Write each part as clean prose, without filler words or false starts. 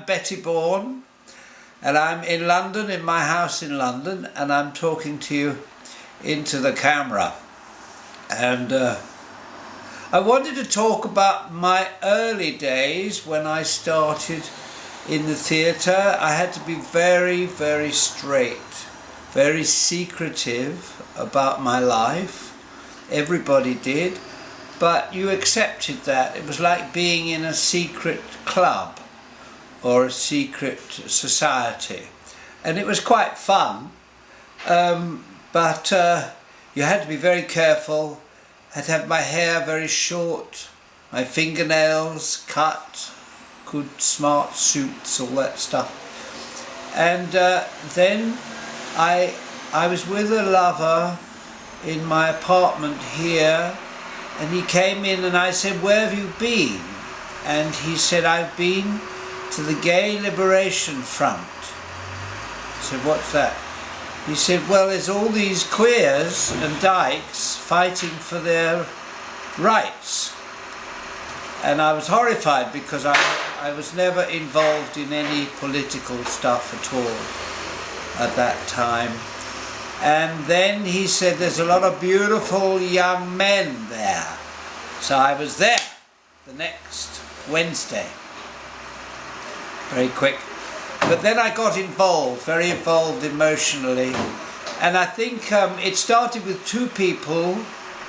Betty Bourne, and I'm in London, in my house in London, and I'm talking to you into the camera. And I wanted to talk about my early days when I started in the theatre. I had to be very, very straight, very secretive about my life. Everybody did. But you accepted that. It was like being in a secret club or a secret society. And it was quite fun. But you had to be very careful. I had to have my hair very short, my fingernails cut, good smart suits, all that stuff. And then I was with a lover in my apartment here. And he came in and I said, "Where have you been?" And he said, "I've been to the Gay Liberation Front." I said, "What's that?" He said, "Well, there's all these queers and dykes fighting for their rights." And I was horrified because I was never involved in any political stuff at all at that time. And then he said, "There's a lot of beautiful young men there." So I was there the next Wednesday. Very quick. But then I got involved, very involved emotionally. And I think it started with two people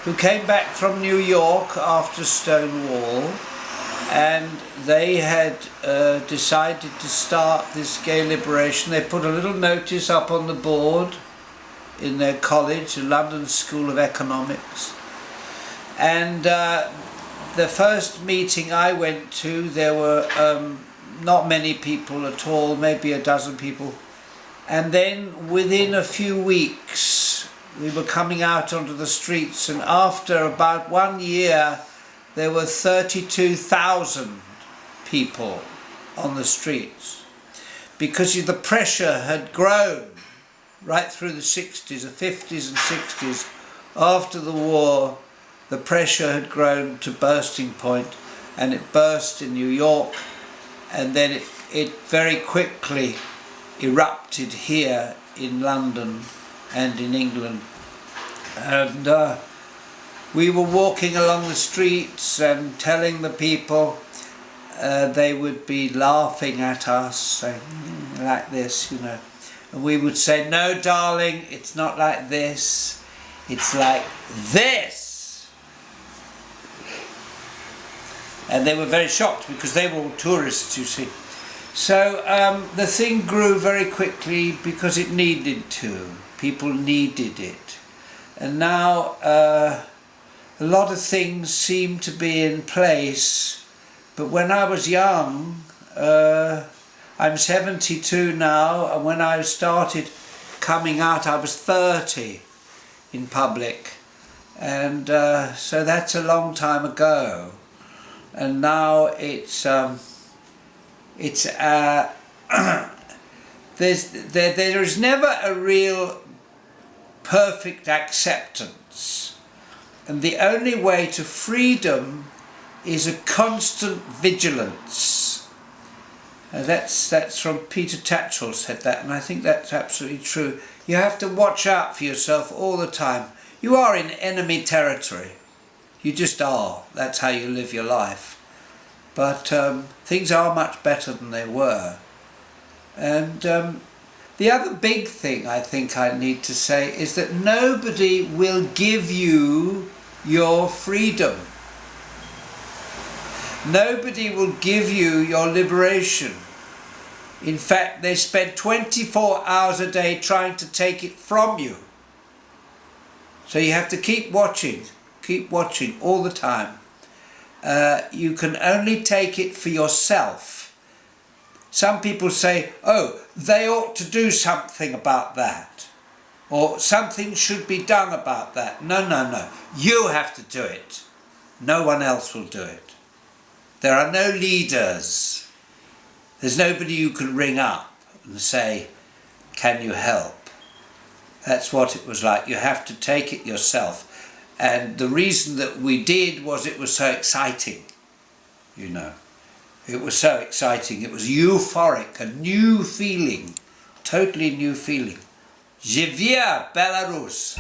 who came back from New York after Stonewall. And they had decided to start this gay liberation. They put a little notice up on the board in their college, the London School of Economics. And the first meeting I went to, there were not many people at all, maybe a dozen people. And then within a few weeks, we were coming out onto the streets, and after about 1 year, there were 32,000 people on the streets. Because the pressure had grown right through the 60s, the 50s and 60s. After the war, the pressure had grown to bursting point, and it burst in New York, and then it very quickly erupted here in London and in England. And we were walking along the streets and telling the people, they would be laughing at us, saying, like this, you know. And we would say, "No, darling, it's not like this, it's like this." And they were very shocked because they were all tourists, you see. So the thing grew very quickly because it needed to. People needed it. And now a lot of things seem to be in place. But when I was young, I'm 72 now, and when I started coming out I was 30 in public, and so that's a long time ago. And now it's there is never a real perfect acceptance, and the only way to freedom is a constant vigilance. That's from Peter Tatchell said that, and I think that's absolutely true. You have to watch out for yourself all the time. You are in enemy territory. You just are. That's how you live your life. But things are much better than they were. And the other big thing I think I need to say is that nobody will give you your freedom. Nobody will give you your liberation. In fact, they spend 24 hours a day trying to take it from you. So you have to keep watching all the time. You can only take it for yourself. Some people say, "Oh, they ought to do something about that," or "something should be done about that." No, no, no. You have to do it. No one else will do it. There are no leaders. There's nobody you can ring up and say, "Can you help?" That's what it was like. You have to take it yourself. And the reason that we did was it was so exciting, you know. It was so exciting. It was euphoric, a new feeling, totally new feeling. Je viens, Belarus.